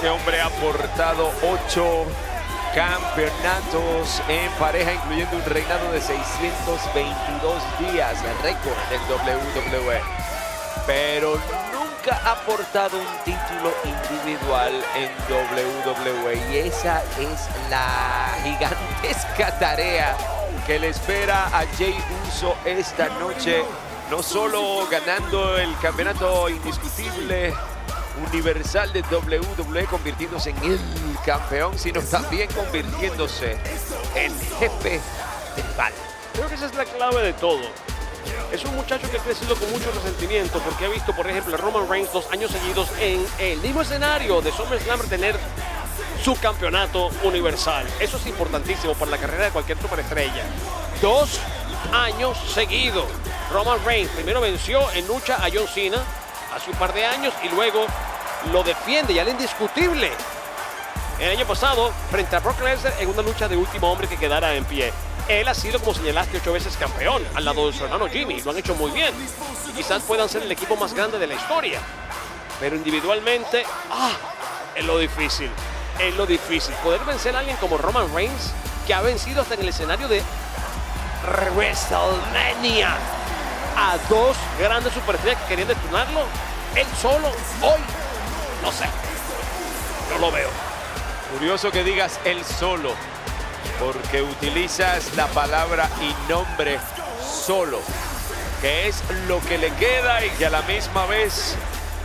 Este hombre ha portado 8 campeonatos en pareja, incluyendo un reinado de 622 días, el récord del WWE. Pero nunca ha portado un título individual en WWE, y esa es la gigantesca tarea que le espera a Jey Uso esta noche, no solo ganando el campeonato indiscutible universal de WWE, convirtiéndose en el campeón, sino también convirtiéndose en jefe tribal. Creo que esa es la clave de todo. Es un muchacho que ha crecido con mucho resentimiento porque ha visto, por ejemplo, a Roman Reigns 2 años seguidos en el mismo escenario de SummerSlam tener su campeonato universal. Eso es importantísimo para la carrera de cualquier superestrella. 2 años seguidos. Roman Reigns primero venció en lucha a John Cena hace un par de años y luego lo defiende ya el indiscutible el año pasado frente a Brock Lesnar en una lucha de último hombre que quedara en pie. Él ha sido, como señalaste, 8 veces campeón al lado de su hermano Jimmy. Lo han hecho muy bien y quizás puedan ser el equipo más grande de la historia, pero individualmente es lo difícil. Es lo difícil poder vencer a alguien como Roman Reigns, que ha vencido hasta en el escenario de WrestleMania a 2 grandes superestrellas que querían destinarlo. Él solo, hoy, no sé, no lo veo. Curioso que digas él solo, porque utilizas la palabra y nombre solo, que es lo que le queda y que a la misma vez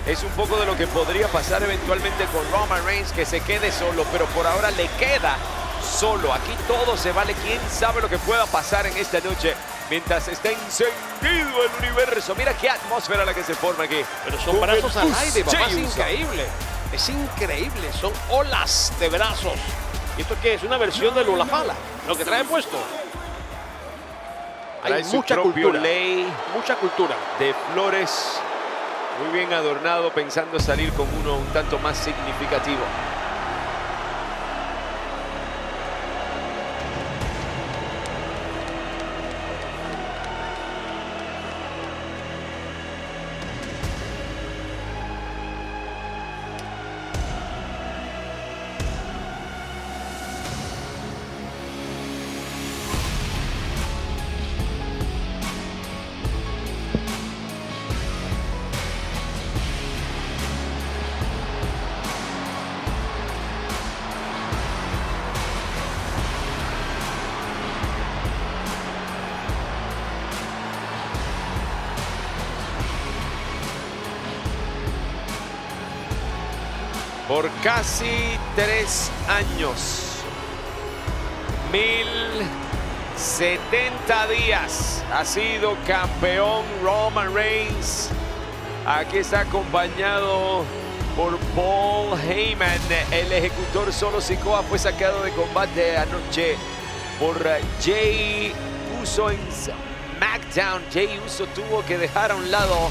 es un poco de lo que podría pasar eventualmente con Roman Reigns, que se quede solo, pero por ahora le queda solo. Aquí todo se vale. ¿Quién sabe lo que pueda pasar en esta noche mientras está encendido el universo? Mira qué atmósfera la que se forma aquí. Pero son brazos al aire, papá, es increíble. Es increíble, son olas de brazos. ¿Y esto qué es? Una versión del Hula Fala, lo que trae puesto. Hay mucha cultura, mucha cultura. De flores, muy bien adornado, pensando salir con uno un tanto más significativo. Por casi 3 años, 1070 días, ha sido campeón Roman Reigns. Aquí está acompañado por Paul Heyman. El ejecutor Solo Sikoa fue sacado de combate anoche por Jey Uso en SmackDown. Jey Uso tuvo que dejar a un lado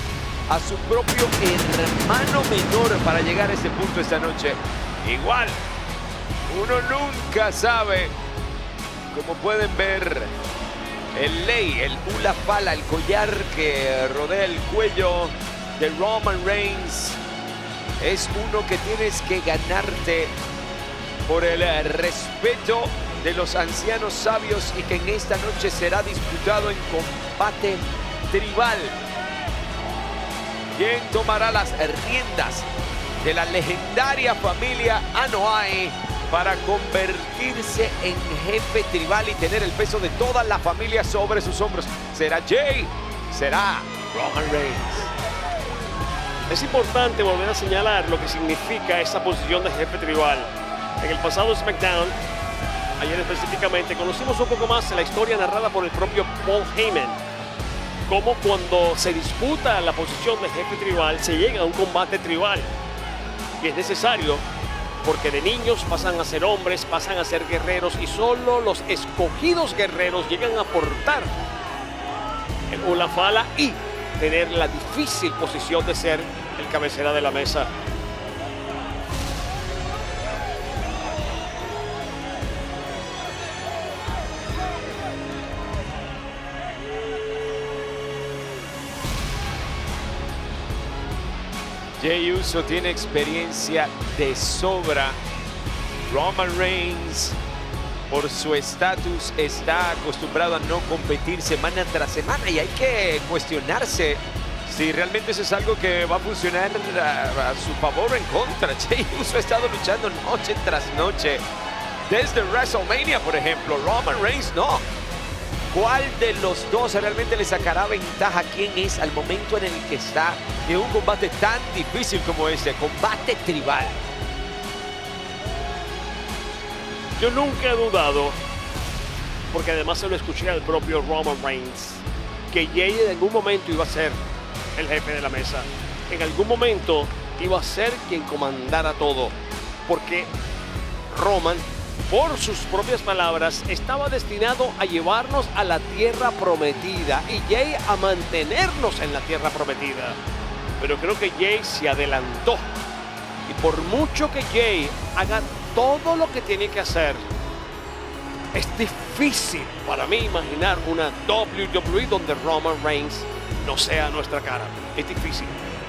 a su propio hermano menor para llegar a ese punto esta noche. Igual, uno nunca sabe. Como pueden ver, el lei, el Hula Fala, el collar que rodea el cuello de Roman Reigns, es uno que tienes que ganarte por el respeto de los ancianos sabios, y que en esta noche será disputado en combate tribal. ¿Quién tomará las riendas de la legendaria familia Anoa'i para convertirse en jefe tribal y tener el peso de toda la familia sobre sus hombros? ¿Será Jey? ¿Será Roman Reigns? Es importante volver a señalar lo que significa esa posición de jefe tribal. En el pasado SmackDown, ayer específicamente, conocimos un poco más la historia narrada por el propio Paul Heyman. Cómo cuando se disputa la posición de jefe tribal se llega a un combate tribal. Y es necesario porque de niños pasan a ser hombres, pasan a ser guerreros, y solo los escogidos guerreros llegan a portar el Hula Fala y tener la difícil posición de ser el cabecera de la mesa. Jey Uso tiene experiencia de sobra. Roman Reigns, por su estatus, está acostumbrado a no competir semana tras semana y hay que cuestionarse si realmente eso es algo que va a funcionar a su favor o en contra. Jey Uso ha estado luchando noche tras noche desde WrestleMania, por ejemplo. Roman Reigns no. ¿Cuál de los dos realmente le sacará ventaja? ¿Quién es al momento en el que está en un combate tan difícil como este? Combate tribal. Yo nunca he dudado, porque además se lo escuché al propio Roman Reigns, que Jey en algún momento iba a ser el jefe de la mesa. En algún momento iba a ser quien comandara todo, porque Roman, por sus propias palabras, estaba destinado a llevarnos a la tierra prometida y Jey a mantenernos en la tierra prometida. Pero creo que Jey se adelantó. Y por mucho que Jey haga todo lo que tiene que hacer, es difícil para mí imaginar una WWE donde Roman Reigns no sea nuestra cara. Es difícil.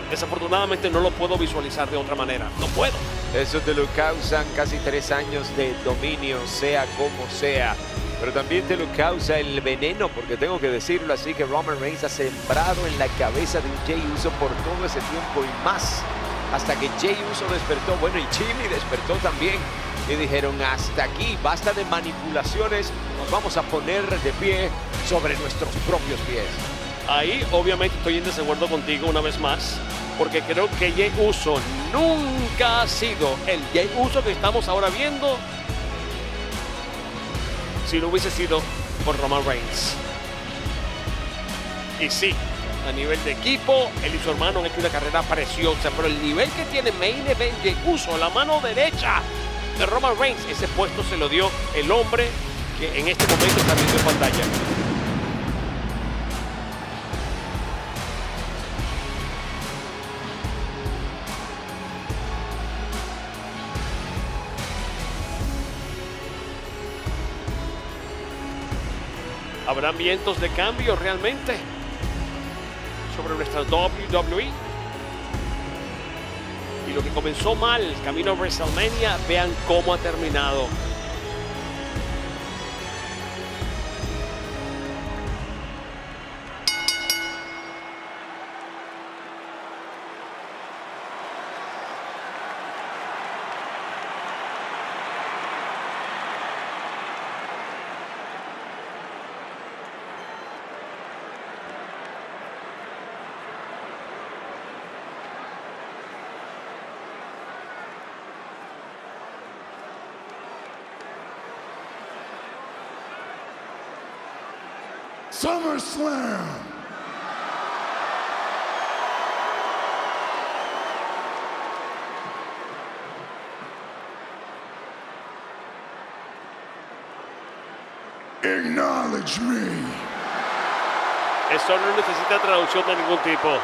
Desafortunadamente no lo puedo visualizar de otra manera. No puedo. Eso te lo causan casi 3 años de dominio, sea como sea. Pero también te lo causa el veneno, porque tengo que decirlo así, que Roman Reigns ha sembrado en la cabeza de un Jey Uso por todo ese tiempo y más. Hasta que Jey Uso despertó, bueno, y Jimmy despertó también. Y dijeron, hasta aquí, basta de manipulaciones, nos vamos a poner de pie sobre nuestros propios pies. Ahí obviamente estoy en desacuerdo contigo una vez más, porque creo que Jey Uso nunca ha sido el Jey Uso que estamos ahora viendo si no hubiese sido por Roman Reigns. Y sí, a nivel de equipo, él y su hermano han hecho una carrera preciosa, pero el nivel que tiene Main Event Jey Uso, la mano derecha de Roman Reigns, ese puesto se lo dio el hombre que en este momento está viendo en pantalla. ¿Habrán vientos de cambio realmente sobre nuestra WWE? Y lo que comenzó mal, camino a WrestleMania, vean cómo ha terminado. SummerSlam. Acknowledge me. Eso no necesita traducción de ningún tipo.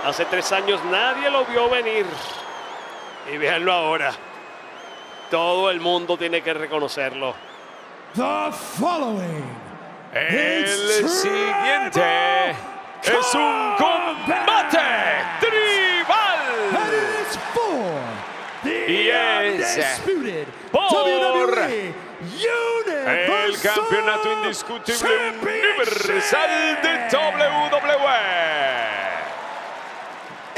Hace 3 años nadie lo vio venir. Y véanlo ahora. Todo el mundo tiene que reconocerlo. The following El siguiente es un combate tribal. Y es por el campeonato indiscutible universal de WWE.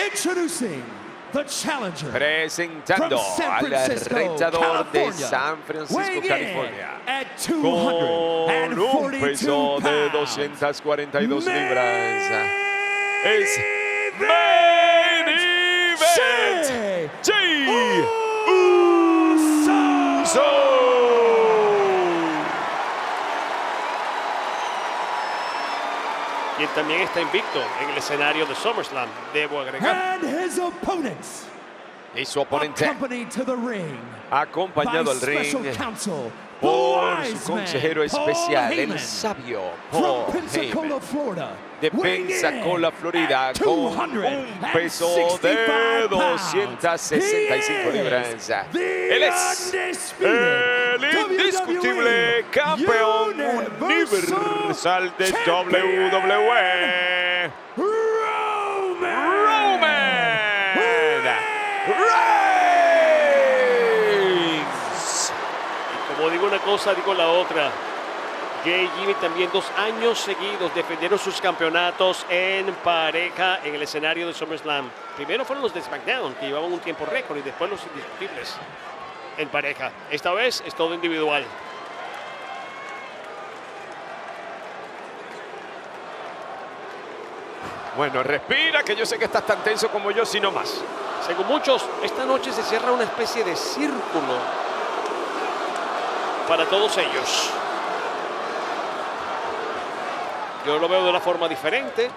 Introducing the challenger. Presentando al retador de San Francisco, California, con un peso de 242 libras. Es Main Event Jey Uso. Quien también está invicto en el escenario de SummerSlam, debo agregar. Y su oponente, acompañado al ring por su consejero especial, el sabio Paul Heyman, de Pensacola, Florida, con un peso de 265 libras. Él es el indiscutible campeón universal de WWE, cosa, digo la otra. Jay y Jimmy también 2 años seguidos defendieron sus campeonatos en pareja en el escenario de SummerSlam. Primero fueron los de SmackDown, que llevaban un tiempo récord, y después los indiscutibles en pareja. Esta vez es todo individual. Bueno, respira, que yo sé que estás tan tenso como yo, si no más. Según muchos, esta noche se cierra una especie de círculo para todos ellos. Yo lo veo de una forma diferente.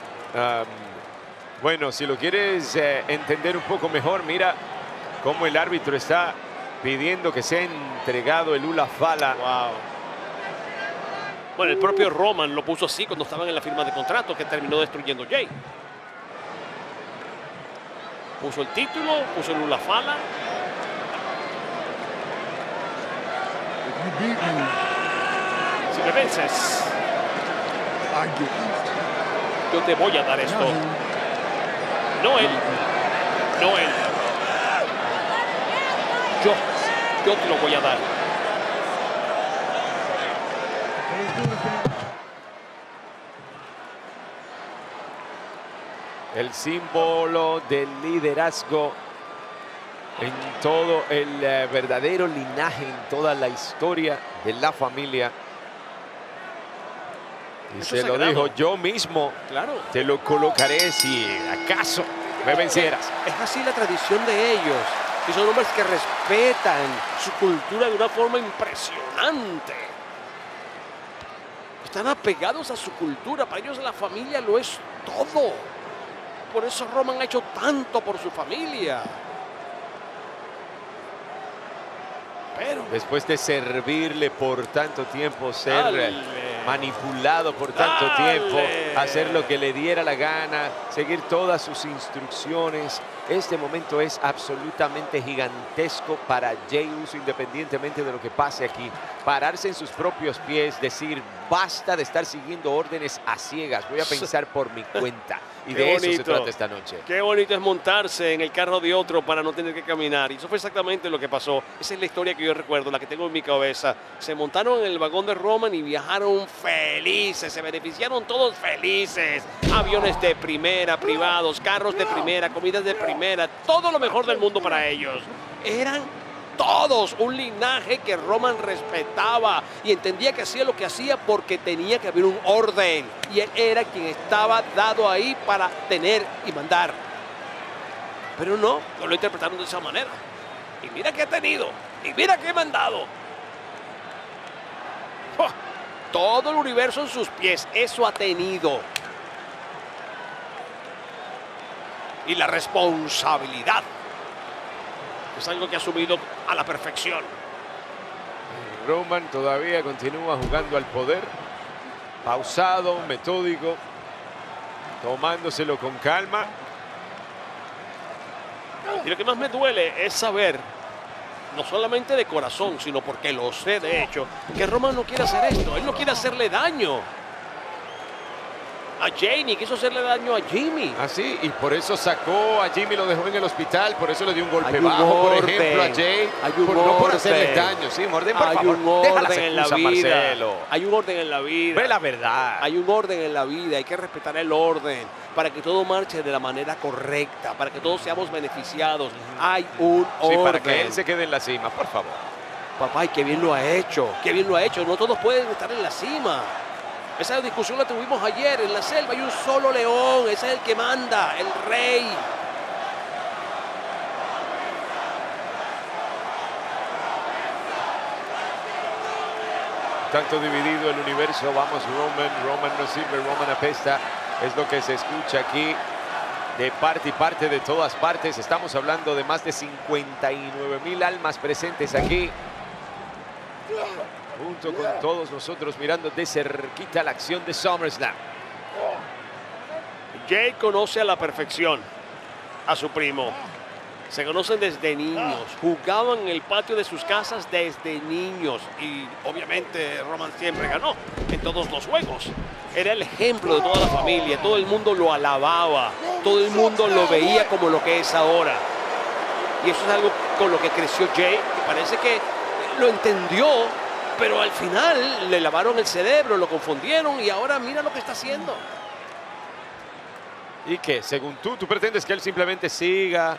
Bueno, si lo quieres entender un poco mejor, mira cómo el árbitro está pidiendo que sea entregado el Ula Fala. Wow. Bueno, el propio Roman lo puso así cuando estaban en la firma de contrato, que terminó destruyendo Jay. Puso el título, puso el Ula Fala. Si me vences, yo te voy a dar esto. No él. No él. Yo te lo voy a dar. El símbolo del liderazgo en todo el verdadero linaje, en toda la historia de la familia. Y Eso se es lo sagrado. dijo: yo mismo Claro. te lo colocaré si acaso me vencieras. Es así la tradición de ellos. Y son hombres que respetan su cultura de una forma impresionante. Están apegados a su cultura. Para ellos la familia lo es todo. Por eso Roman ha hecho tanto por su familia. Pero Después de servirle por tanto tiempo, ser Dale. manipulado por tanto Dale. tiempo, hacer lo que le diera la gana, seguir todas sus instrucciones. Este momento es absolutamente gigantesco para Jey Uso, independientemente de lo que pase aquí. Pararse en sus propios pies, decir: basta de estar siguiendo órdenes a ciegas, voy a pensar por mi cuenta. Y Qué de eso se bonito. trata esta noche. qué bonito es montarse en el carro de otro para no tener que caminar. Y eso fue exactamente lo que pasó. Esa es la historia que yo recuerdo, la que tengo en mi cabeza. Se montaron en el vagón de Roman y viajaron felices. Se beneficiaron todos felices. Aviones de primera, privados, carros de primera, comidas de primera. Todo lo mejor del mundo para ellos. Eran todos un linaje que Roman respetaba y entendía que hacía lo que hacía porque tenía que haber un orden, y él era quien estaba dado ahí para tener y mandar. Pero no lo interpretaron de esa manera. Y mira que ha tenido, y mira que he mandado. ¡Oh! Todo el universo en sus pies, eso ha tenido. Y la responsabilidad es algo que ha asumido a la perfección. Roman todavía continúa jugando al poder, pausado, metódico, tomándoselo con calma. Y lo que más me duele es saber, no solamente de corazón, sino porque lo sé de hecho, que Roman no quiere hacer esto. Él no quiere hacerle daño a Jey, ni quiso hacerle daño a Jimmy. Así, y por eso sacó a Jimmy, lo dejó en el hospital, por eso le dio un golpe Hay un bajo, por orden, ejemplo, a Jey, hay un no por hacerle orden. daño. Sí, Morden, por Hay favor, un deja las orden en la excusas, vida. Marcelo. Hay un orden en la vida. Ve la verdad. Hay un orden en la vida, hay que respetar el orden para que todo marche de la manera correcta, para que todos seamos beneficiados. Hay un Sí, orden. para que él se quede en la cima, por favor. Papá, y qué bien lo ha hecho, qué bien lo ha hecho. No todos pueden estar en la cima. Esa discusión la tuvimos ayer. En la selva hay un solo león, ese es el que manda, el rey. Tanto dividido el universo, vamos Roman no sirve, Roman apesta, es lo que se escucha aquí de parte y parte, de todas partes. Estamos hablando de más de 59,000 almas presentes aquí, junto con todos nosotros mirando de cerquita la acción de SummerSlam. Jey conoce a la perfección a su primo. Se conocen desde niños, jugaban en el patio de sus casas desde niños y obviamente Roman siempre ganó en todos los juegos. Era el ejemplo de toda la familia, todo el mundo lo alababa, todo el mundo lo veía como lo que es ahora. Y eso es algo con lo que creció Jey, que parece que lo entendió Pero al final le lavaron el cerebro, lo confundieron y ahora mira lo que está haciendo. ¿Y qué? Según tú pretendes que él simplemente siga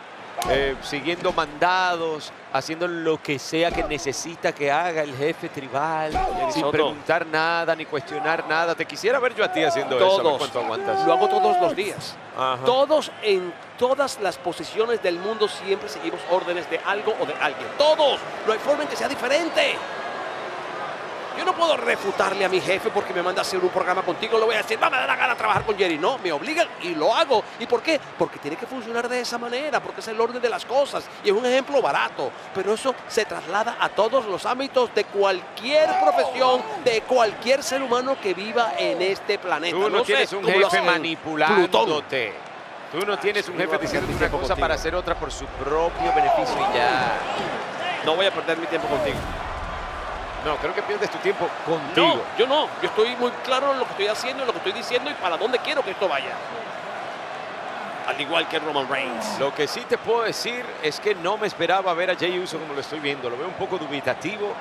siguiendo mandados, haciendo lo que sea que necesita que haga el jefe tribal, sin Soto, preguntar nada ni cuestionar nada. Te quisiera ver yo a ti haciendo eso. A ver todos, cuánto aguantas. lo hago todos los días. Ajá. Todos, en todas las posiciones del mundo, siempre seguimos órdenes de algo o de alguien. Todos. No hay forma en que sea diferente. Yo no puedo refutarle a mi jefe porque me manda a hacer un programa contigo. Le voy a decir, no me da la gana trabajar con Jerry. No, me obligan y lo hago. ¿Y por qué? Porque tiene que funcionar de esa manera, porque es el orden de las cosas. Y es un ejemplo barato. Pero eso se traslada a todos los ámbitos de cualquier profesión, de cualquier ser humano que viva en este planeta. Tú no tienes un jefe manipulándote. Plutón. Tú no tienes un Sí, jefe voy a diciendo perder una mi cosa tiempo para contigo. hacer otra por su propio beneficio y ya. No voy a perder mi tiempo contigo. No, creo que pierdes tu tiempo contigo. No, yo no. Yo estoy muy claro en lo que estoy haciendo, en lo que estoy diciendo y para dónde quiero que esto vaya. Al igual que Roman Reigns. Lo que sí te puedo decir es que no me esperaba ver a Jey Uso como lo estoy viendo. Lo veo un poco dubitativo.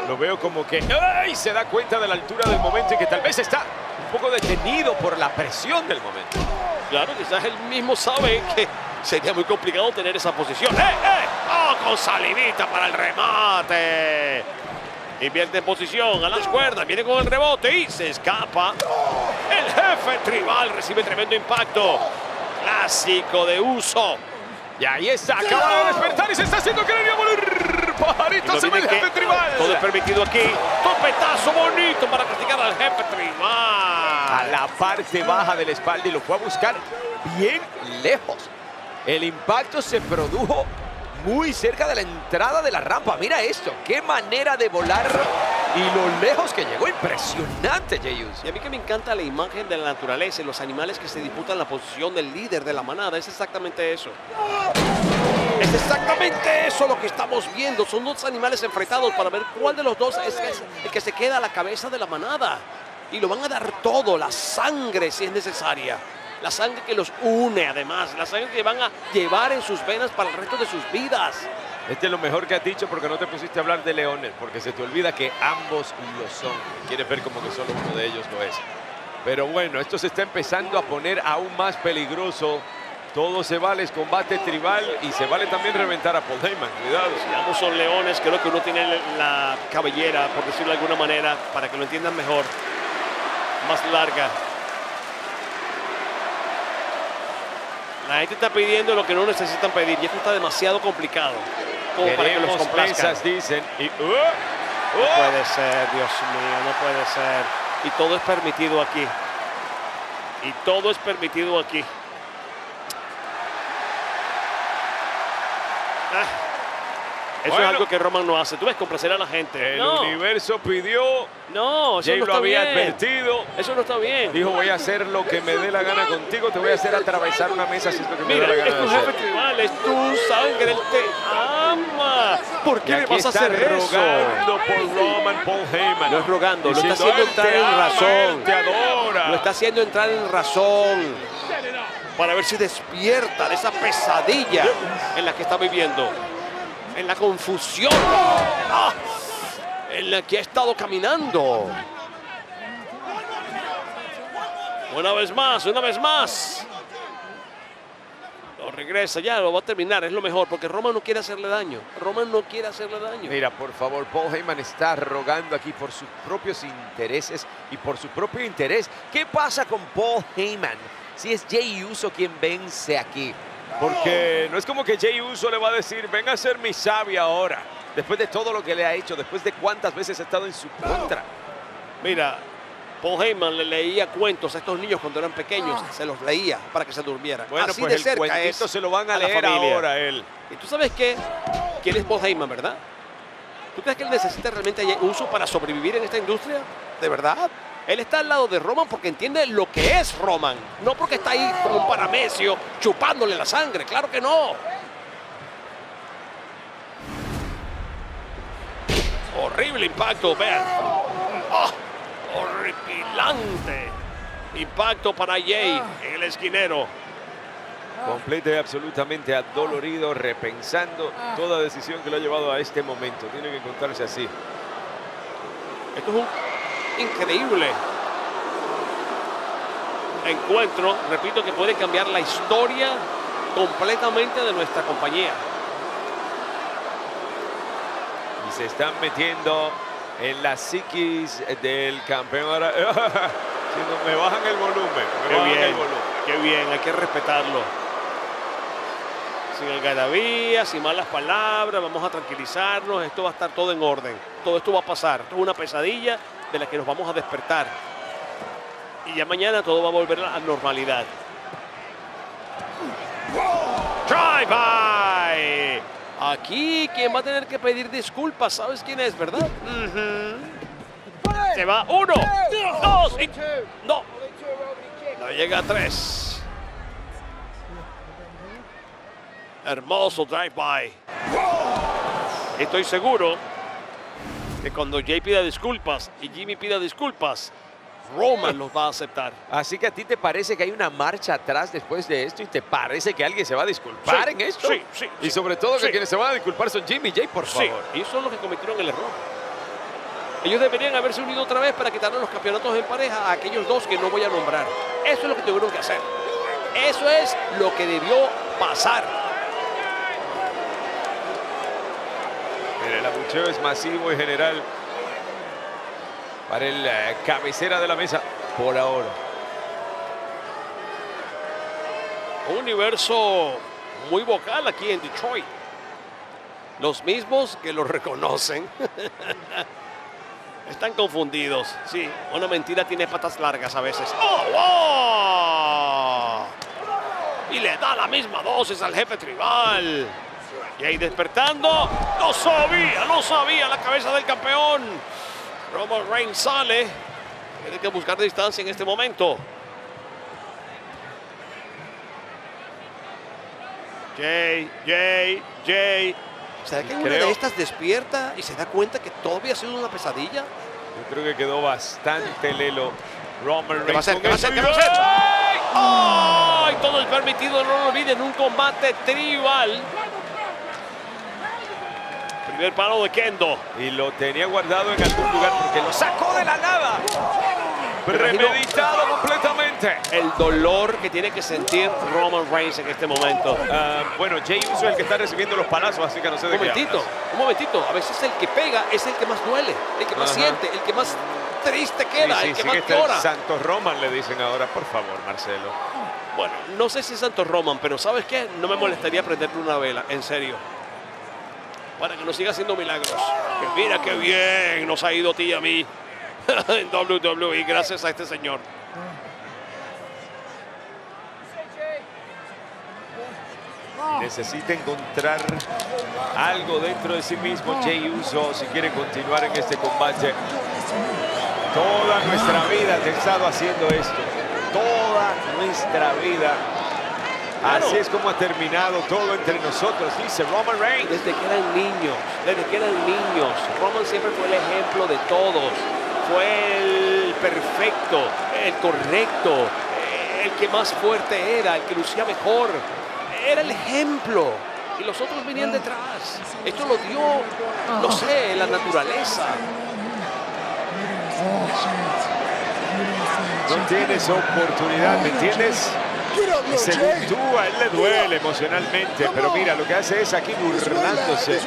Lo veo como que ¡ay! Se da cuenta de la altura del momento y que tal vez está un poco detenido por la presión del momento. Claro, quizás él mismo sabe que sería muy complicado tener esa posición. ¡Oh, con salivita para el remate! Invierte en posición a las cuerdas, viene con el rebote y se escapa. El jefe tribal recibe tremendo impacto. Clásico de Uso. Y ahí está, acaba de despertar y se está haciendo querer y a morir. Pajarito se ve el jefe tribal. Todo es permitido aquí. Topetazo bonito para castigar al jefe tribal. A la parte baja de la espalda y lo fue a buscar bien lejos. El impacto se produjo muy cerca de la entrada de la rampa. Mira esto, qué manera de volar y lo lejos que llegó. Impresionante, Jey Uso. Y a mí que me encanta la imagen de la naturaleza y los animales que se disputan la posición del líder de la manada. Es exactamente eso. Es exactamente eso lo que estamos viendo. Son dos animales enfrentados para ver cuál de los dos es el que se queda a la cabeza de la manada. Y lo van a dar todo, la sangre si es necesaria. La sangre que los une, además. La sangre que van a llevar en sus venas para el resto de sus vidas. Este es lo mejor que has dicho porque no te pusiste a hablar de leones, porque se te olvida que ambos lo son. Quieres ver como que solo uno de ellos lo es. Pero bueno, esto se está empezando a poner aún más peligroso. Todo se vale, es combate tribal y se vale también reventar a Paul Heyman. Cuidado. Si ambos son leones, creo que uno tiene la cabellera, por decirlo de alguna manera, para que lo entiendan mejor, más larga. La gente está pidiendo lo que no necesitan pedir y esto está demasiado complicado como para que los Queremos complazcan. pesas, dicen. Y, No puede ser, Dios mío, no puede ser. Y todo es permitido aquí. Y todo es permitido aquí. Eso Bueno. es algo que Roman no hace. Tú ves complacer a la gente. El No, universo pidió, no, eso Jey no lo está había bien. advertido. Eso no está bien. Dijo, voy a hacer lo que me dé la gana contigo, te voy a hacer atravesar una mesa si es lo que me Mira, dé la es gana tu de jefe hacer. tribal, es tu sangre, él te ama. ¿Por Y qué me aquí vas a está hacer eso? rogando por Roman Paul Heyman. No es rogando, lo está Diciendo, haciendo "Él entrar te en ama, razón. él te adora". Lo está haciendo entrar en razón para ver si despierta de esa pesadilla en la que está viviendo, en la confusión en la que ha estado caminando. Una vez más, una vez más. Lo regresa, ya lo va a terminar, es lo mejor, porque Roman no quiere hacerle daño. Roman no quiere hacerle daño. Mira, por favor, Paul Heyman está rogando aquí por sus propios intereses y por su propio interés. ¿Qué pasa con Paul Heyman si es Jey Uso quien vence aquí? Porque no es como que Jey Uso le va a decir, ven a ser mi sabia ahora. Después de todo lo que le ha hecho, después de cuántas veces ha estado en su contra. Mira, Paul Heyman le leía cuentos a estos niños cuando eran pequeños, se los leía para que se durmieran. Bueno, Así pues de el cerca cuentito es se lo van a la leer familia. ahora a él. ¿Y tú sabes qué? ¿Quién es Paul Heyman, verdad? ¿Tú crees que él necesita realmente uso para sobrevivir en esta industria? ¿De verdad? Él está al lado de Roman porque entiende lo que es Roman, no porque está ahí como un paramecio chupándole la sangre, claro que no. Horrible impacto, vean. ¡Oh! Horripilante impacto para Jey en el esquinero. Completo y absolutamente adolorido, repensando toda decisión que lo ha llevado a este momento. Tiene que encontrarse así. Esto es un increíble encuentro, repito, que puede cambiar la historia completamente de nuestra compañía. Y se están metiendo en la psiquis del campeón. Ahora, si no, me bajan el volumen. Qué bien, hay que respetarlo. Sin algarabía, sin malas palabras, vamos a tranquilizarnos, esto va a estar todo en orden. Todo esto va a pasar, esto es una pesadilla de la que nos vamos a despertar. Y ya mañana todo va a volver a la normalidad. Drive-by. Aquí quien va a tener que pedir disculpas, ¿sabes quién es, verdad? Se va 1, 2 y... No. No llega a 3. Hermoso drive-by. Estoy seguro que cuando Jay pida disculpas y Jimmy pida disculpas, Roman los va a aceptar. Así que a ti te parece que hay una marcha atrás después de esto y te parece que alguien se va a disculpar Sí, en esto. sí, Y sobre todo que sí. quienes se van a disculpar son Jimmy y Jay, por Sí, favor. y son los que cometieron el error. Ellos deberían haberse unido otra vez para quitarle los campeonatos en pareja a aquellos dos que no voy a nombrar. Eso es lo que tuvieron que hacer. Eso es lo que debió pasar. Mira, el abucheo es masivo y general para el cabecera de la mesa por ahora. Un universo muy vocal aquí en Detroit. Los mismos que lo reconocen están confundidos. Sí, una mentira tiene patas largas a veces. ¡Oh! ¡Wow! Y le da la misma dosis al jefe tribal. Y ahí despertando. ¡No sabía la cabeza del campeón! Roman Reigns sale. Tiene que buscar distancia en este momento. Jay. ¿Será que una de estas despierta y se da cuenta que todo había sido una pesadilla? Yo creo que quedó bastante lelo Roman ¿Qué va a Reigns. hacer? ¿Qué va a hacer? ¿Qué va a hacer? ¡Ay! Todo es permitido, no lo olviden, un combate tribal. Primer palo de Kendo. Y lo tenía guardado en algún lugar porque lo sacó de la nada. Premeditado completamente. El dolor que tiene que sentir Roman Reigns en este momento. Bueno, Jay Uso es el que está recibiendo los palazos, así que no sé de qué hablas. Un momentito. A veces el que pega es el que más duele, el que más siente, el que más triste queda, el que más que llora. Santo Roman le dicen ahora, por favor, Marcelo. Bueno, no sé si es Santo Roman, pero ¿sabes qué? No me molestaría prenderle una vela, en serio. Para que nos siga haciendo milagros. Que mira qué bien nos ha ido a ti y a mí en WWE, gracias a este señor. Necesita encontrar algo dentro de sí mismo Jay Uso si quiere continuar en este combate. Toda nuestra vida te he estado haciendo esto. Toda nuestra vida. Claro. Así es como ha terminado todo entre nosotros, dice Roman Reigns. Desde que eran niños, Roman siempre fue el ejemplo de todos. Fue el perfecto, el correcto, el que más fuerte era, el que lucía mejor. Era el ejemplo. Y los otros venían detrás. Esto lo dio, no sé, la naturaleza. No tienes oportunidad, ¿me entiendes? Y según tú, a él le duele emocionalmente, pero mira, lo que hace es aquí burlándose,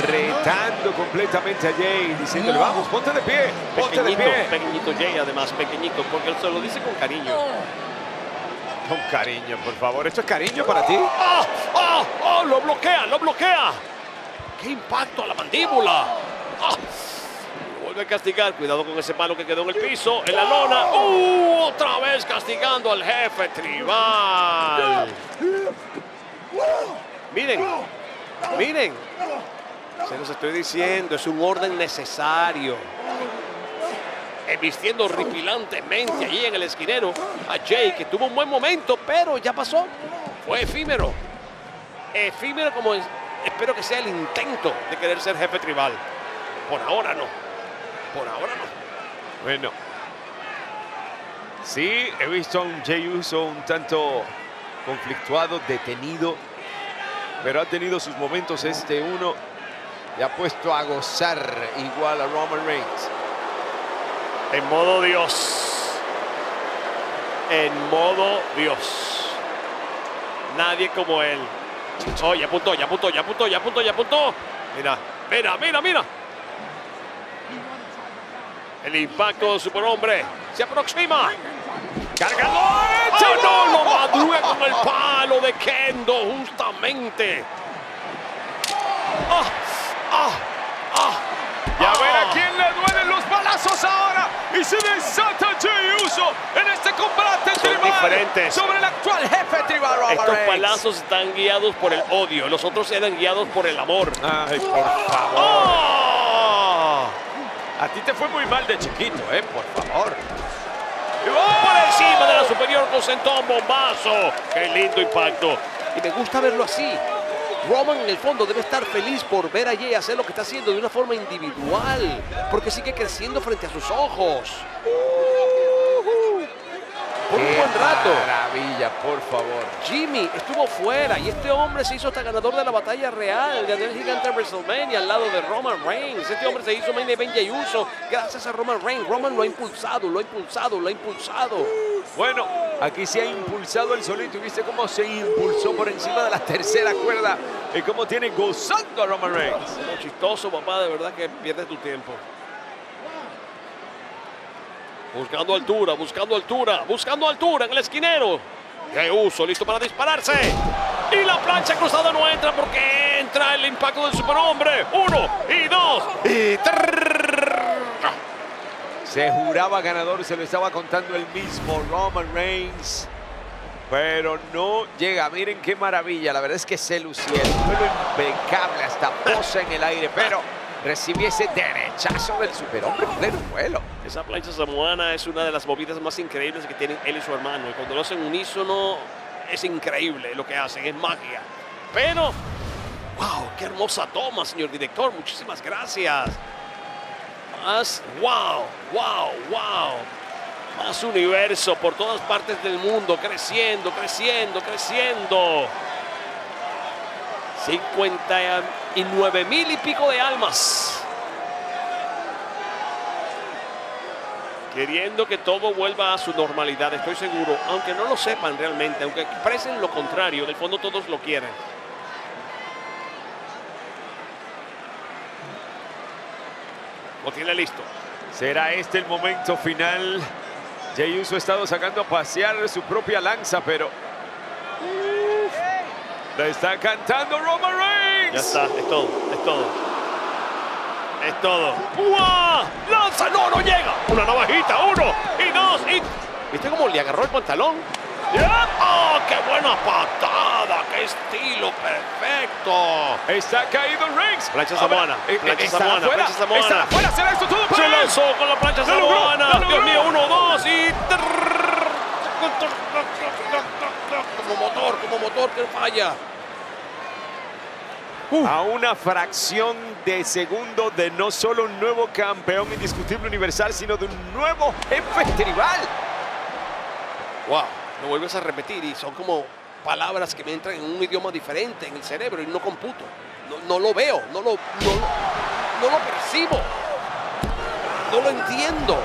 retando completamente a Jay, diciéndole, vamos, ponte de pie, ponte de pie. Pequeñito Jay, además, pequeñito, porque él se lo dice con cariño. Con cariño, por favor, ¿esto es cariño para ti? ¡Oh! ¡Lo bloquea! ¡Qué impacto a la mandíbula! Vuelve a castigar, cuidado con ese palo que quedó en el piso, en la lona. Otra vez castigando al jefe tribal. Miren, se los estoy diciendo, es un orden necesario. Vistiendo horripilantemente allí en el esquinero a Jay, que tuvo un buen momento, pero ya pasó. Fue efímero. Efímero como espero que sea el intento de querer ser jefe tribal. Por ahora no. Bueno, sí, he visto a un Jay Uso un tanto conflictuado, detenido, pero ha tenido sus momentos uno y ha puesto a gozar igual a Roman Reigns. En modo Dios. En modo Dios. Nadie como él. Oh, ya apuntó, ya apuntó, ya apuntó, ya apuntó, ya apuntó. Mira, mira, mira, mira. El impacto del superhombre se aproxima. Cargador. ¡Oh, no! Lo madruga con el palo de Kendo, justamente. Y a ver a quién le duelen los balazos ahora. Y se desata Jey Uso en este combate tribal diferentes. sobre el actual jefe tribal Roman Estos Reigns. palazos están guiados por el odio. Los otros eran guiados por el amor. Ay, por favor. ¡Oh! A ti te fue muy mal de chiquito, por favor. Por encima de la superior con sentón bombazo. ¡Qué lindo impacto! Y me gusta verlo así. Roman en el fondo debe estar feliz por ver a Jey hacer lo que está haciendo de una forma individual, porque sigue creciendo frente a sus ojos. Por un buen rato. Maravilla, por favor. Jimmy estuvo fuera y este hombre se hizo hasta ganador de la batalla real, ganó el gigante de WrestleMania al lado de Roman Reigns. Este hombre se hizo main event Jey Uso gracias a Roman Reigns. Roman lo ha impulsado, lo ha impulsado, lo ha impulsado. Bueno, aquí se ha impulsado el solito y viste cómo se impulsó por encima de la tercera cuerda y cómo tiene gozando a Roman Reigns. Lo chistoso, papá, de verdad que pierdes tu tiempo. Buscando altura, buscando altura, buscando altura en el esquinero. Jey Uso listo para dispararse. Y la plancha cruzada no entra porque entra el impacto del superhombre. 1 y 2 y 3. Se juraba ganador, se lo estaba contando el mismo Roman Reigns. Pero no llega. Miren qué maravilla. La verdad es que se lucía. El vuelo impecable, hasta posa en el aire. Pero recibió ese derechazo del superhombre en pleno vuelo. Esa plancha samoana es una de las movidas más increíbles que tienen él y su hermano. Y cuando lo hacen unísono, es increíble lo que hacen. Es magia. Pero, wow, qué hermosa toma, señor director. Muchísimas gracias. Más, wow, wow, wow. Más universo por todas partes del mundo, creciendo, creciendo, creciendo. 59,000 y pico de almas. Queriendo que todo vuelva a su normalidad, estoy seguro. Aunque no lo sepan realmente, aunque expresen lo contrario, del fondo todos lo quieren. Lo tiene listo. ¿Será este el momento final? Jey Uso ha estado sacando a pasear su propia lanza, pero la está cantando Roman Reigns. Ya está, es todo, es todo. Es todo. ¡Uah! ¡Lanza! ¡No, no llega! Una navajita, 1 y 2 y... ¿Viste cómo le agarró el pantalón? ¡Ya! ¡Oh, qué buena patada! ¡Qué estilo perfecto! Está caído Reigns. Plancha samoana, plancha samoana, plancha samoana. Está afuera, será esto todo para Se él. lanzó con la plancha samoana. Dios mío, 1, 2 y... Como motor que falla. A una fracción de segundo de no solo un nuevo campeón indiscutible universal, sino de un nuevo jefe tribal. Wow, lo vuelves a repetir y son como palabras que me entran en un idioma diferente en el cerebro y no computo. No lo veo, no lo percibo. No lo entiendo.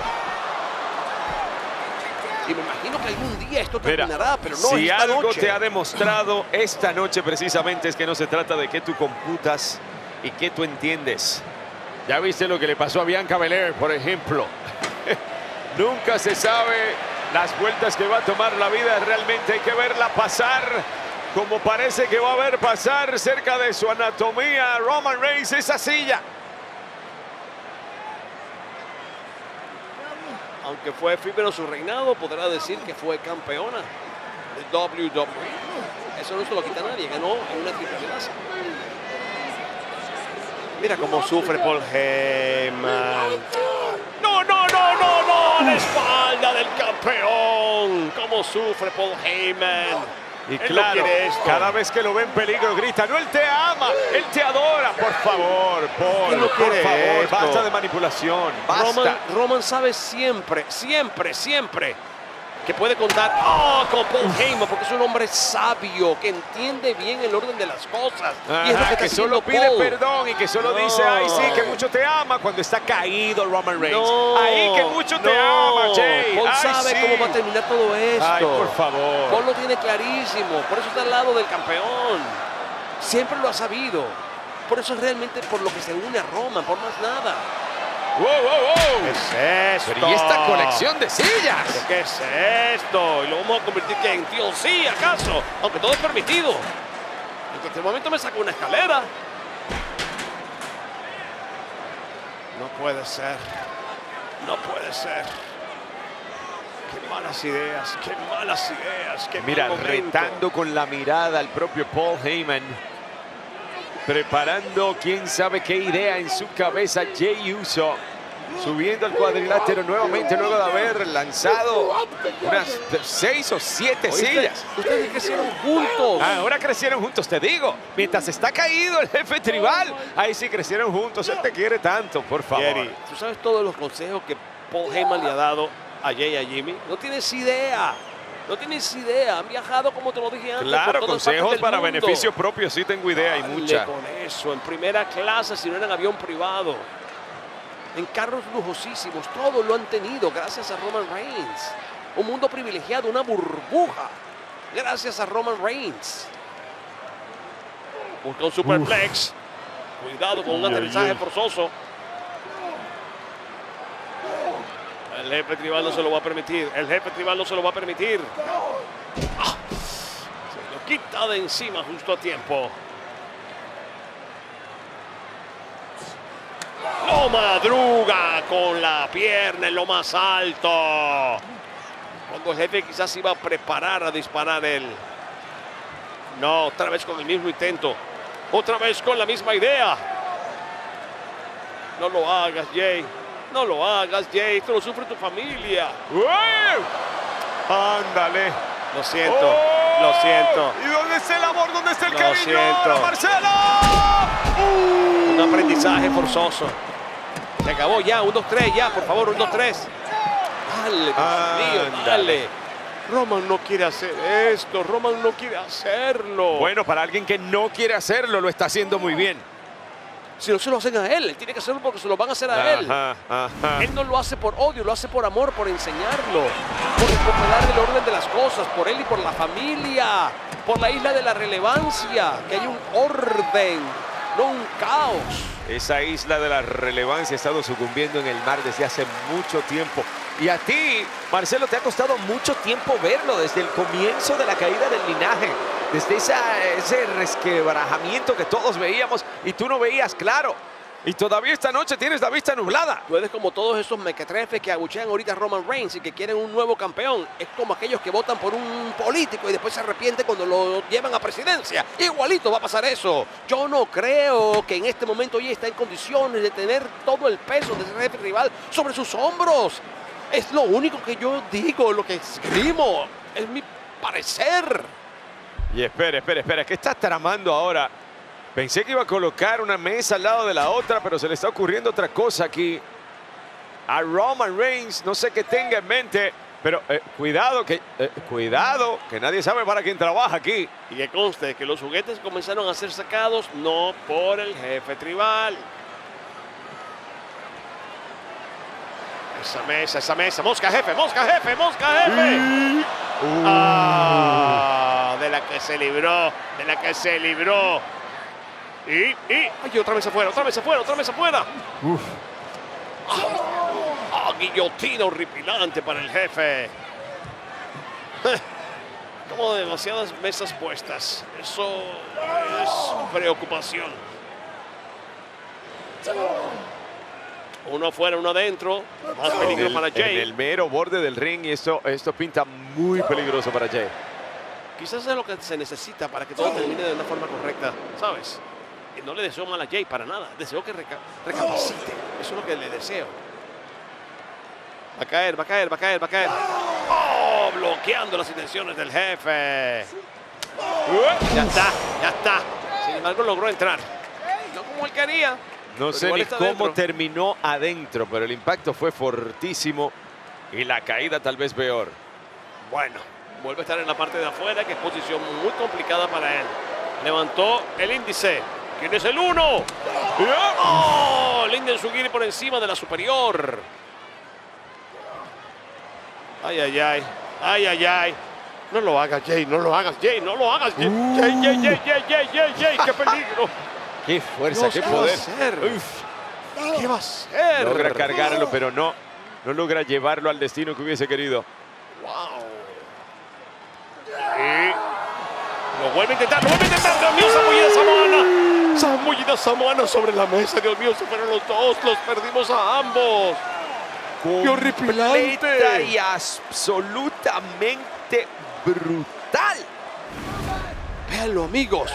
Y me imagino que algún día esto terminará, pero no si esta algo noche. te ha demostrado esta noche precisamente es que no se trata de qué tú computas y qué tú entiendes. Ya viste lo que le pasó a Bianca Belair, por ejemplo. Nunca se sabe las vueltas que va a tomar la vida. Realmente hay que verla pasar como parece que va a ver pasar cerca de su anatomía Roman Reigns esa silla. Aunque fue efímero su reinado, podrá decir que fue campeona de WWE. Eso no se lo quita nadie, ganó en una triple amenaza. Mira cómo sufre Paul Heyman. No, a la espalda del campeón. Cómo sufre Paul Heyman. Y Él claro, no quiere esto. cada vez que lo ve en peligro grita, no, él te ama, él te adora. Por favor, Paul, Él no por quiere favor, esto. basta de manipulación, basta. Roman sabe siempre que puede contar con Paul Heyman, porque es un hombre sabio, que entiende bien el orden de las cosas. Ajá, y es lo que, que está solo haciendo pide Paul. perdón y que solo dice, ay sí, que mucho te ama cuando está caído Roman Reigns. No, Ahí que mucho te ama, Jay. Paul Ay, sabe sí. cómo va a terminar todo esto. Ay, por favor. Paul lo tiene clarísimo, por eso está al lado del campeón. Siempre lo ha sabido. Por eso es realmente por lo que se une a Roman, por más nada. ¡Wow, wow, wow! ¿Qué es esto? Pero ¿y esta colección de sillas? ¿Pero qué es esto? ¿Y lo vamos a convertir que en TLC, acaso? Aunque todo es permitido. En cualquier momento me saco una escalera. No puede ser. No puede ser. Qué malas ideas, qué malas ideas. Qué Mira, mal momento. retando con la mirada al propio Paul Heyman. Preparando quién sabe qué idea en su cabeza Jey Uso. Subiendo al cuadrilátero nuevamente luego de haber lanzado unas 6 o 7 Oíste, sillas. ustedes crecieron juntos. Ahora crecieron juntos, te digo. Mientras está caído el jefe tribal, ahí sí crecieron juntos. Él te quiere tanto, por favor. Jerry, ¿tú sabes todos los consejos que Paul Heyman le ha dado a Jey y a Jimmy? No tienes idea. No tienes idea. Han viajado, como te lo dije antes, Claro, por todas partes consejos del para mundo. beneficio propio, sí tengo idea, y Dale mucha. con eso, en primera clase, si no en avión privado. En carros lujosísimos, todo lo han tenido gracias a Roman Reigns. Un mundo privilegiado, una burbuja, gracias a Roman Reigns. Busca un superplex. Cuidado con un aterrizaje forzoso. El jefe tribal no se lo va a permitir. El jefe tribal no se lo va a permitir. ¡Ah! Se lo quita de encima justo a tiempo. Lo madruga con la pierna en lo más alto. Cuando el jefe quizás iba a preparar a disparar él. No, otra vez con el mismo intento. Otra vez con la misma idea. No lo hagas, Jey. No lo hagas, Jey. Esto lo sufre tu familia. ¡Wow! Ándale. Lo siento. Lo siento. ¿Y dónde está el amor? ¿Dónde está el Lo cariño? siento. ¡Ahora, Marcelo! Un aprendizaje forzoso. Se acabó ya. 1, 2, 3. Ya, por favor. 1, 2, 3. Dale, Dios mío, Ándale. dale. Roman no quiere hacer esto. Roman no quiere hacerlo. Bueno, para alguien que no quiere hacerlo, lo está haciendo muy bien. Si no se lo hacen a él, él tiene que hacerlo porque se lo van a hacer a él. Ajá. Él no lo hace por odio, lo hace por amor, por enseñarlo, por darle el orden de las cosas, por él y por la familia, por la isla de la relevancia, que hay un orden, no un caos. Esa isla de la relevancia ha estado sucumbiendo en el mar desde hace mucho tiempo. Y a ti, Marcelo, te ha costado mucho tiempo verlo desde el comienzo de la caída del linaje. Desde ese resquebrajamiento que todos veíamos y tú no veías claro. Y todavía esta noche tienes la vista nublada. Tú eres como todos esos mequetrefes que abuchean ahorita a Roman Reigns y que quieren un nuevo campeón. Es como aquellos que votan por un político y después se arrepienten cuando lo llevan a presidencia. Igualito va a pasar eso. Yo no creo que en este momento ella está en condiciones de tener todo el peso de ese jefe rival sobre sus hombros. Es lo único que yo digo, lo que esgrimo. Es mi parecer. Y espera, ¿qué estás tramando ahora? Pensé que iba a colocar una mesa al lado de la otra, pero se le está ocurriendo otra cosa aquí. A Roman Reigns, no sé qué tenga en mente, pero cuidado, que nadie sabe para quién trabaja aquí. Y que conste que los juguetes comenzaron a ser sacados no por el jefe tribal. Esa mesa. Mosca jefe. Ah, de la que se libró. Y ay, otra vez afuera. Guillotina horripilante para el jefe. Como demasiadas mesas puestas. Eso es preocupación. Uno afuera, uno adentro. Más peligro para Jey. En el mero borde del ring, y esto pinta muy peligroso para Jey. Quizás es lo que se necesita para que todo termine de una forma correcta, ¿sabes? Y no le deseo mal a Jey para nada. Deseo que recapacite. Eso es lo que le deseo. Va a caer. ¡Oh! Bloqueando las intenciones del jefe. Ya está. Sin embargo, logró entrar. No como él quería. No sé ni cómo dentro. terminó adentro, pero el impacto fue fortísimo y la caída tal vez peor. Bueno, vuelve a estar en la parte de afuera, que es posición muy complicada para él. Levantó el índice. ¿Quién es el 1? ¡Oh! Linden Sugiri por encima de la superior. Ay, ay, ay. Ay, ay, ay. No lo hagas, Jay. No lo hagas, Jay. No lo hagas, Jay. Jay. ¡Qué peligro! ¡Qué fuerza, Dios, qué ¿qué va a poder! hacer? Uf, ¿Qué va a hacer? logra cargarlo, pero no logra llevarlo al destino que hubiese querido. ¡Wow! Y lo vuelve a intentar, Dios mío, zambullida samoana. Zambullida samoana sobre la mesa, Dios mío, se fueron los dos, los perdimos a ambos. ¡Qué horripilante! Completa y absolutamente brutal. Véanlo, amigos.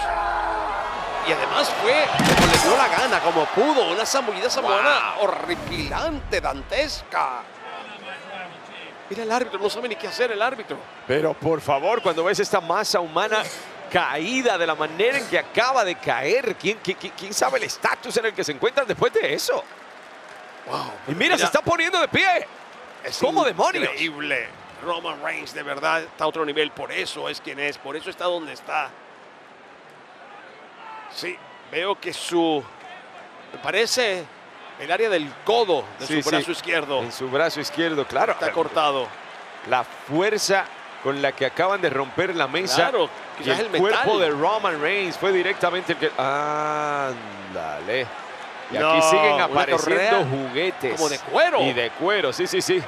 Y además fue como le dio la gana, como pudo. Una zambullida samoana horripilante, dantesca. Mira el árbitro, no sabe ni qué hacer el árbitro. Pero por favor, cuando ves esta masa humana caída de la manera en que acaba de caer, ¿quién sabe el estatus en el que se encuentran después de eso? Wow. Y mira, se está poniendo de pie. Es ¿Cómo demonios? increíble. Roman Reigns de verdad está a otro nivel. Por eso es quien es. Por eso está donde está. Sí, veo que me parece el área del codo de su brazo izquierdo. En su brazo izquierdo, claro. Está cortado. La fuerza con la que acaban de romper la mesa. Claro, y quizás el el metal. cuerpo de Roman Reigns fue directamente el que... Ándale. Y No, aquí siguen una apareciendo correa juguetes. como de cuero. Y de cuero, sí. Qué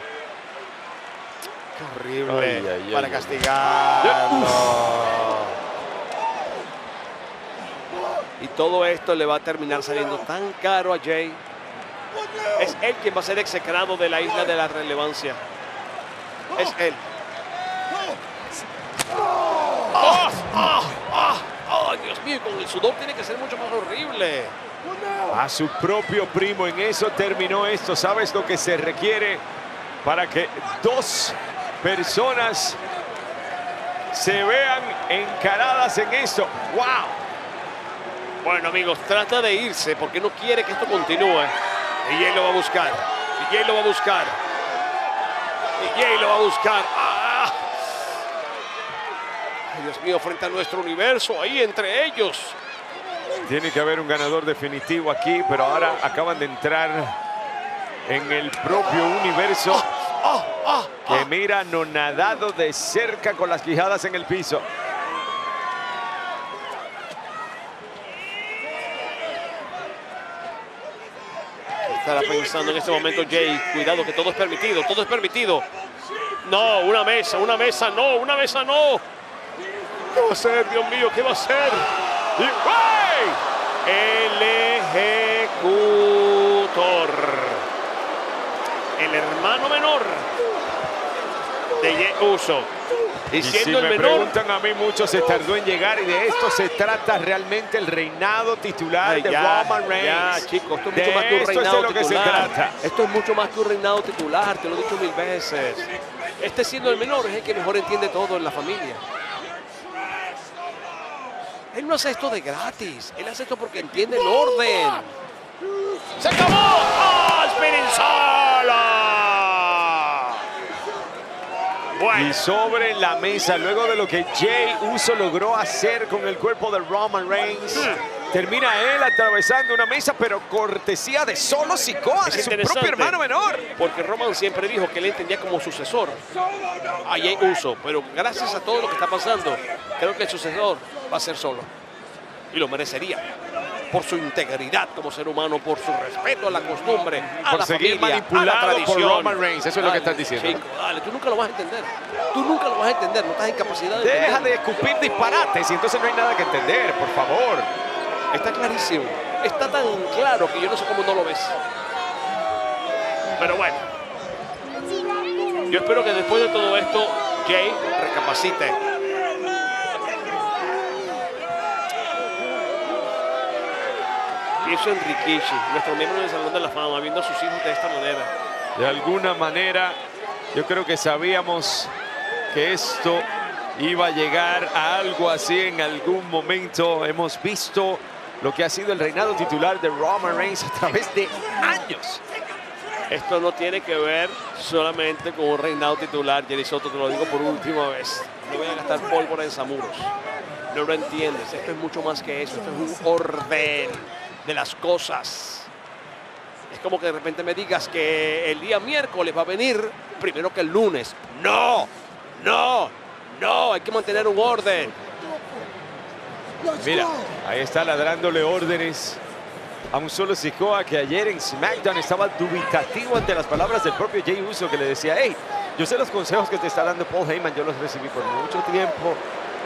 horrible. Ay, ay, para ay, castigarlo. Y todo esto le va a terminar saliendo tan caro a Jay. Es él quien va a ser execrado de la isla de la relevancia. Es él. ¡Ay, Dios mío! Con el sudor tiene que ser mucho más horrible. A su propio primo, en eso terminó esto. ¿Sabes lo que se requiere para que dos personas se vean encaradas en esto? ¡Wow! Bueno, amigos, trata de irse porque no quiere que esto continúe. Y Jay lo va a buscar. Y Jay lo va a buscar. Y Jay lo va a buscar. ¡Ah! Ay, Dios mío, frente a nuestro universo, ahí entre ellos. Tiene que haber un ganador definitivo aquí, pero ahora acaban de entrar en el propio universo que mira anonadado de cerca con las quijadas en el piso. Estará pensando en este momento Jay. Cuidado que todo es permitido, todo es permitido. No, una mesa no, una mesa no. ¿Qué va a hacer, Dios mío? ¿Qué va a hacer? Y El ejecutor. El hermano menor de Jey Uso. Y si siendo me el menor. preguntan a mí, mucho se tardó en llegar y de esto se trata realmente el reinado titular de Roman Reigns. Ya, chicos, esto es mucho De más que un esto es reinado de lo que se titular. trata. Esto es mucho más que un reinado titular, te lo he dicho 1000 veces. Este siendo el menor es el que mejor entiende todo en la familia. Él no hace esto de gratis, él hace esto porque entiende el orden. ¡Se acabó! ¡Oh, Spinning Sala! Bueno. Y sobre la mesa, luego de lo que Jey Uso logró hacer con el cuerpo de Roman Reigns, termina él atravesando una mesa, pero cortesía de Solo Sikoa, de su propio hermano menor. Porque Roman siempre dijo que él entendía como sucesor a Jey Uso, pero gracias a todo lo que está pasando, creo que el sucesor va a ser Solo. Y lo merecería. Por su integridad como ser humano, por su respeto a la costumbre, a Por la seguir familia, manipulado a la tradición. por Roman Reigns, eso es lo que estás diciendo. Chico, dale, tú nunca lo vas a entender. Tú nunca lo vas a entender, no estás en capacidad de Deja entender. de escupir disparates y entonces no hay nada que entender, por favor. Está clarísimo. Está tan claro que yo no sé cómo no lo ves. Pero bueno. Yo espero que después de todo esto, Jay recapacite. Pienso en Rikishi, nuestro miembro del Salón de la Fama, viendo a sus hijos de esta manera. De alguna manera, yo creo que sabíamos que esto iba a llegar a algo así en algún momento. Hemos visto lo que ha sido el reinado titular de Roman Reigns a través de años. Esto no tiene que ver solamente con un reinado titular, Jerry Soto, te lo digo por última vez. No voy a gastar pólvora en Samuros. No lo entiendes, esto es mucho más que eso. Esto es un orden de las cosas. Es como que de repente me digas que el día miércoles va a venir primero que el lunes. No, no, no, hay que mantener un orden. Mira, ahí está ladrándole órdenes a un Solo Sikoa que ayer en SmackDown estaba dubitativo ante las palabras del propio Jey Uso, que le decía: hey, yo sé los consejos que te está dando Paul Heyman, yo los recibí por mucho tiempo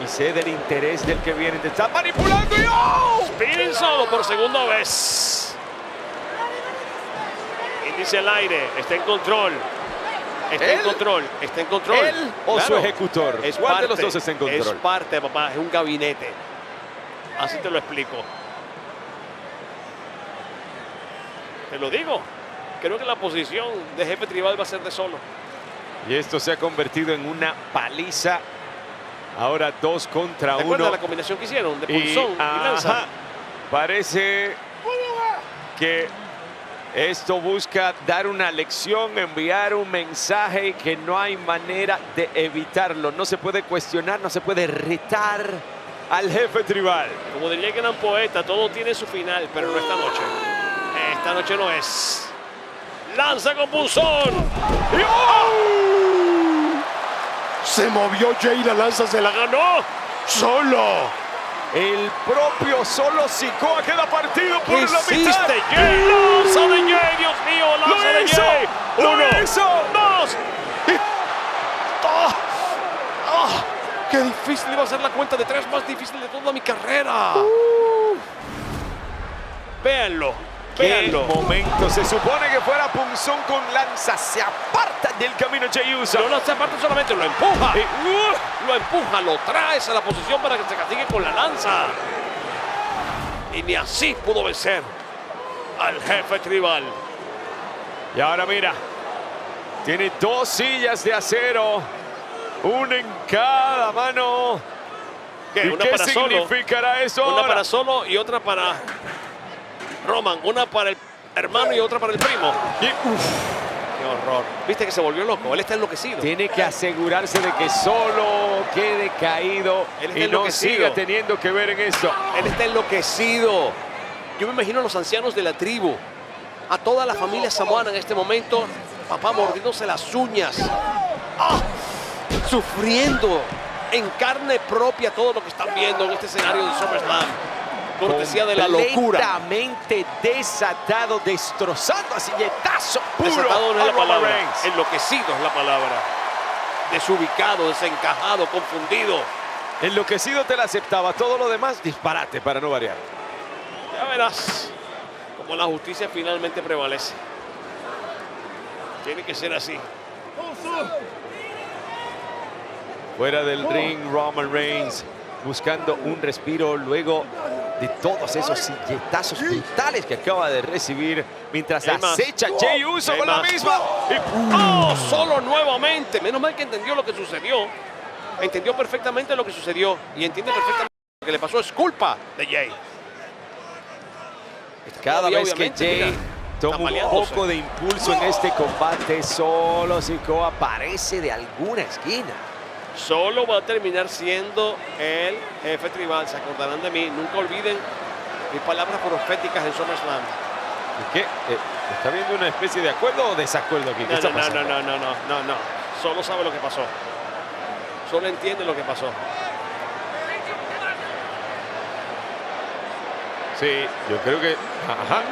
y sé del interés del que viene, te está manipulando y ¡oh! Spinning solo por segunda vez. Índice al aire, está en control. Está en control, está en control. ¿Él o su ejecutor? ¿Cuál de los dos está en control? Es parte, papá, es un gabinete. Así te lo explico. Te lo digo. Creo que la posición de jefe tribal va a ser de Solo. Y esto se ha convertido en una paliza. Ahora 2 contra 1. ¿Te acuerdas la combinación que hicieron de punzón y lanza? Parece que esto busca dar una lección, enviar un mensaje que no hay manera de evitarlo. No se puede cuestionar, no se puede retar al jefe tribal. Como diría el gran poeta, todo tiene su final, pero no esta noche. Esta noche no es. Lanza con punzón. ¡Y ¡oh! Se movió Jey, la lanza se la ganó. Solo. El propio Solo Sikoa queda partido por ¿Qué la hiciste, mitad. Jey? Lanza de Jey, Dios mío, lanza de Jey. ¡Lo Uno, hizo! 2. Qué difícil iba a ser la cuenta de 3 más difícil de toda mi carrera. Véanlo. ¡Qué Véanlo. momento! Se supone que fuera punzón con lanza. Se aparta del camino Jey Uso. No lanza aparte, solamente lo empuja. Lo empuja, lo trae a la posición para que se castigue con la lanza. Y ni así pudo vencer al jefe tribal. Y ahora mira, tiene 2 sillas de acero, una en cada mano. ¿Qué? ¿Y Una qué para Solo, significará eso una ahora? para Solo y otra para Roman. Una para el hermano y otra para el primo. Y, ¡Qué horror! ¿Viste que se volvió loco? Él está enloquecido. tiene que asegurarse de que Solo quede caído Él está y no enloquecido. siga teniendo que ver en esto. Él está enloquecido. Yo me imagino a los ancianos de la tribu, a toda la familia samoana en este momento, papá mordiéndose las uñas, sufriendo en carne propia todo lo que están viendo en este escenario de SummerSlam. Cortesía de la locura. Completamente desatado, destrozando a silletazo puro. Desatado no es a la Roman palabra, Reigns. enloquecido es la palabra. Desubicado, desencajado, confundido. Enloquecido te la aceptaba, todo lo demás disparate para no variar. Ya verás cómo la justicia finalmente prevalece. Tiene que ser así. Fuera del ring, Roman Reigns buscando un respiro luego de todos esos silletazos brutales que acaba de recibir, mientras Hay más. acecha Jey Uso Hay con la más. misma. ¡Oh! Solo nuevamente. Menos mal que entendió lo que sucedió. Entendió perfectamente lo que sucedió. Y entiende perfectamente lo que le pasó. Es culpa de Jey. Cada Todavía, vez que obviamente, Jey mira, toma un tambaleándose. poco de impulso en este combate, Solo Sikoa aparece de alguna esquina. Solo va a terminar siendo el jefe tribal. Se acordarán de mí. Nunca olviden mis palabras proféticas en SummerSlam. ¿Y qué? ¿Está viendo una especie de acuerdo o desacuerdo aquí? ¿Qué está pasando? No. Solo sabe lo que pasó. Solo entiende lo que pasó. Sí, yo creo que... Ajá.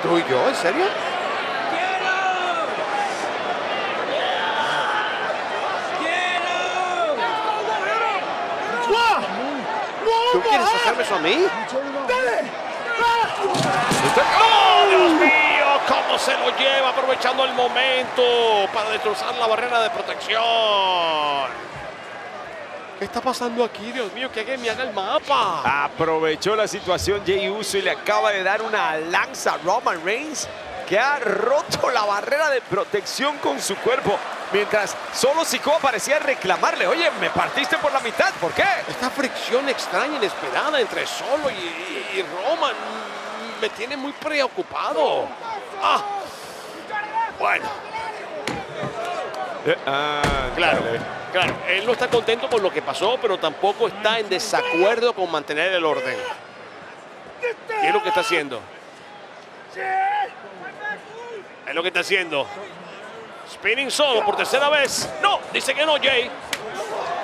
¿Tú y yo? ¿En serio? ¿Tú quieres hacerme eso a mí? ¡Oh, Dios mío! ¿Cómo se lo lleva? Aprovechando el momento para destrozar la barrera de protección. ¿Qué está pasando aquí? Dios mío, que alguien me haga el mapa. Aprovechó la situación Jey Uso y le acaba de dar una lanza a Roman Reigns, que ha roto la barrera de protección con su cuerpo, mientras Solo Sikoa parecía reclamarle: oye, me partiste por la mitad, ¿por qué? Esta fricción extraña, inesperada entre Solo y Roman me tiene muy preocupado. Bueno, claro, claro. Él no está contento con lo que pasó, pero tampoco está en desacuerdo con mantener el orden. ¿Qué es lo que está haciendo? Es lo que está haciendo. Spinning solo por tercera vez. No, dice que no, Jay.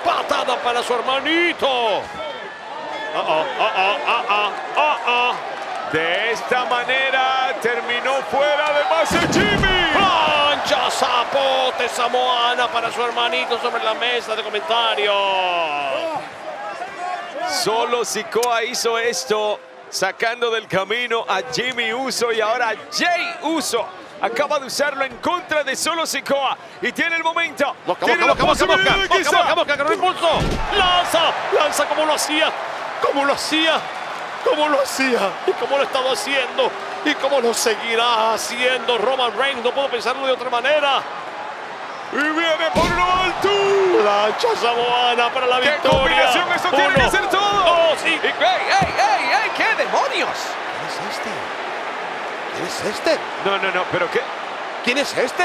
Patada para su hermanito. De esta manera terminó fuera de base Jimmy. Plancha zapote samoana para su hermanito sobre la mesa de comentarios. Solo Sikoa hizo esto, sacando del camino a Jimmy Uso, y ahora Jay Uso acaba de usarlo en contra de Solo Sikoa y tiene el momento. Tiene la posibilidad de quizá. Agarró impulso. Lanza como lo hacía. Y como lo ha estado haciendo. Y como lo seguirá haciendo Roman Reigns. No puedo pensarlo de otra manera. Y viene por lo alto. Plancha samoana para la victoria. ¡Qué combinación! ¡Esto tiene que ser todo! ¡Oh, sí! ¡Ey! ¡Qué demonios! ¿Quién es este? No, ¿pero qué? ¿Quién es este?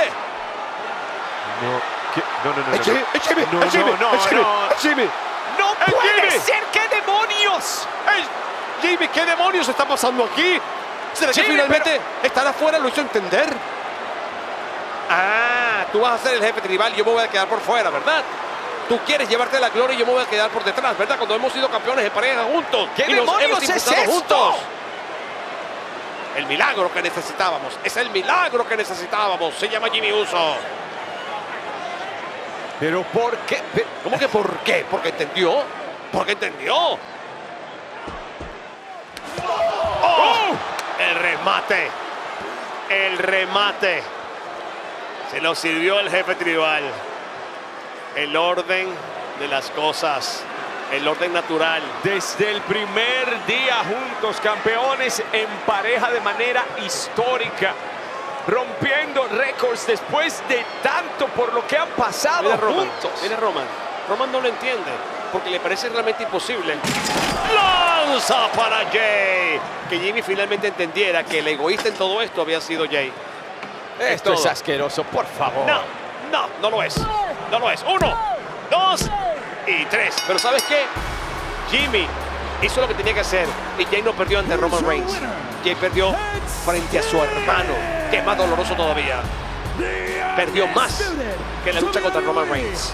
No, ¿qué? No. Es Jimmy. ¡No puede ser! ¡Qué demonios! Jimmy, ¿qué demonios está pasando aquí? ¿Será que finalmente estar afuera lo hizo entender? Tú vas a ser el jefe tribal y yo me voy a quedar por fuera, ¿verdad? Tú quieres llevarte la gloria y yo me voy a quedar por detrás, ¿verdad? Cuando hemos sido campeones de pareja juntos. ¿Qué y nos demonios hemos es impulsado esto? juntos. El milagro que necesitábamos. Es el milagro que necesitábamos. Se llama Jimmy Uso. ¿Pero por qué? ¿Cómo que por qué? Porque entendió. Porque entendió. ¡Oh! El remate. Se lo sirvió el jefe tribal. El orden de las cosas. El orden natural. Desde el primer día juntos, campeones en pareja de manera histórica. Rompiendo récords después de tanto por lo que han pasado juntos. Mira Roman. Roman no lo entiende porque le parece realmente imposible. ¡Lanza para Jay! Que Jimmy finalmente entendiera que el egoísta en todo esto había sido Jay. Esto es asqueroso, por favor. No lo es. No lo es. 1, 2 y 3. Pero ¿sabes qué? Jimmy hizo lo que tenía que hacer y Jay no perdió ante Roman Reigns. Jay perdió frente a su hermano, que es más doloroso todavía. Perdió más que la lucha contra Roman Reigns.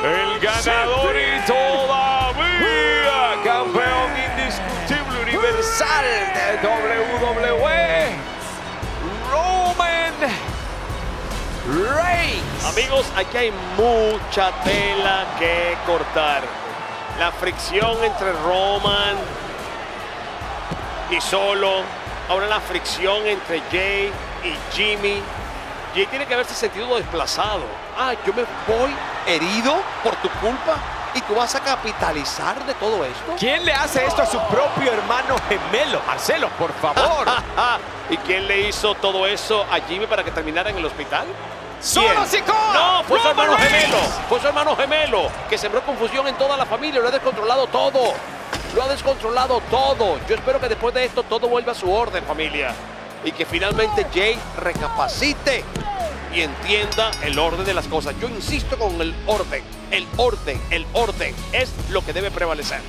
El ganador y todavía campeón indiscutible universal de WWE, Roman Reigns. Amigos, aquí hay mucha tela que cortar. La fricción entre Roman y Solo. Ahora la fricción entre Jay y Jimmy. Jay tiene que haberse sentido desplazado. Yo me voy herido por tu culpa y tú vas a capitalizar de todo esto. ¿Quién le hace esto a su propio hermano gemelo? Marcelo, por favor. ¿Y quién le hizo todo eso a Jimmy para que terminara en el hospital? ¡Solo Sikoa! No, fue su Roman hermano Reigns. gemelo. Fue su hermano gemelo que sembró confusión en toda la familia. Lo ha descontrolado todo. Lo ha descontrolado todo. Yo espero que después de esto todo vuelva a su orden, familia. Y que finalmente Jay recapacite y entienda el orden de las cosas. Yo insisto con el orden. El orden es lo que debe prevalecer.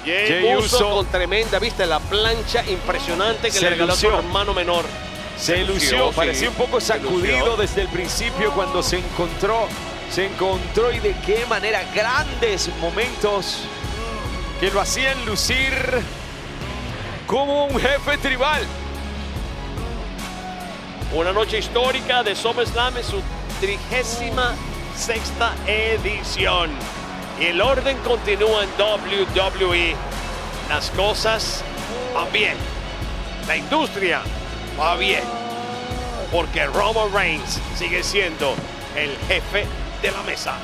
Jay Uso con tremenda vista, la plancha impresionante que le regaló a su hermano menor. Se lució, sí. parecía un poco sacudido desde el principio cuando se encontró y de qué manera. Grandes momentos que lo hacían lucir como un jefe tribal. Una noche histórica de SummerSlam en su 36ª edición. Y el orden continúa en WWE. Las cosas van bien. La industria va bien. Porque Roman Reigns sigue siendo el jefe de la mesa.